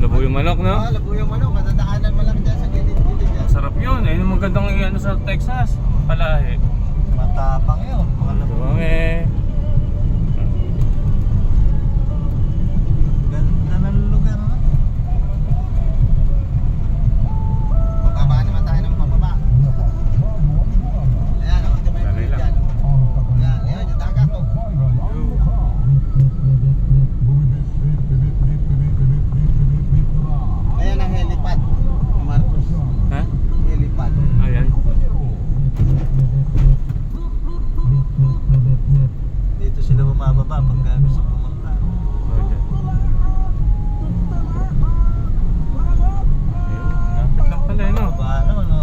Labo yung manok, no? Labo yung manok. Matadaanan mo lang dyan sa gilid-gilid dyan. Sarap yun. Ayun yung magandang ano sa Texas. Palahe. Matapang yun. Mga labo. Ganda ng lugar, no? Bababa naman tayo ng pababa. Ayan, ito ba yung gilid dyan? Ayan, yung dagat, oh. Ayan ang helipad, Marcos. Ha? Helipad. Ayan. Dito sila bumababa pagka gusto pumunta. Oh, dyan. Ayun, lapit lang pala, no? Paano, no?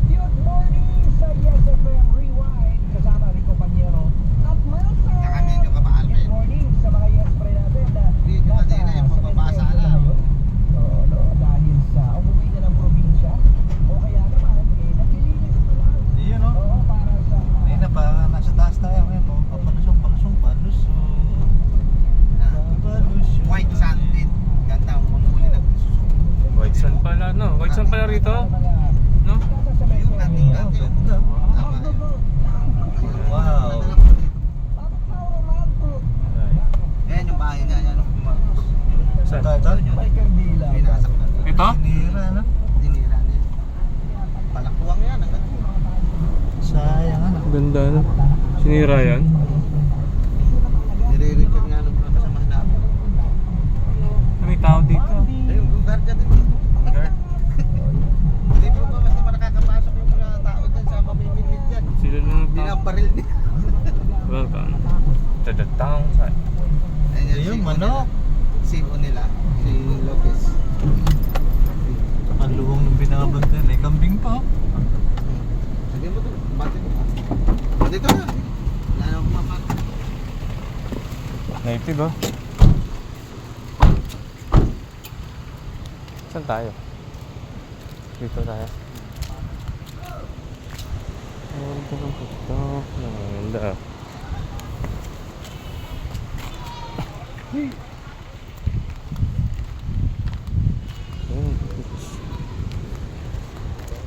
Good morning sa Yes FM Rewind kasama Rico Panyero at Melsa. Saka medyo kamahal, Good morning sa mga Yes Pre natin na Medyo kanina yung pagbabasa na. Oo, no, dahil sa umuwi na ng probinsya o kaya naman naglilinis pa lang. Yun, no? Oo, para sa Ayun na pa, nasa taas tayo. Ngayon, palusong. White sand din. Ganda, mamuli na. White sand pala, no? White sand pala rito, no? Yung nating ganda. Wow. Ayan yung bahay niya. Ayan yung Marcos. Saan? may kandila. Binasak na. Ito? Dinira, no? Dinira niya. Palakuwang yan. Ang ganda. Sayang, ano? Ganda, no? Sinira yan. Nire-record nga ng mga kasamahan namin. May tao dito. Ayun, guard ka din dito. Guard. Hindi po ba basta pa nakakapasok yung mga tao dyan sa mamimilid dyan. Sila lang tao. Binabaril niya. Welcome to the town side. Ayun, manok. CEO nila, si Lopez. Ang luwang ng binabantan eh, kambing pa. Sige mo to, bati mo pa. Dito na. Wala na akong mapag. Native, oh. Saan tayo? Dito tayo. Ganda ng putok. Ganda.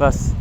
Bas.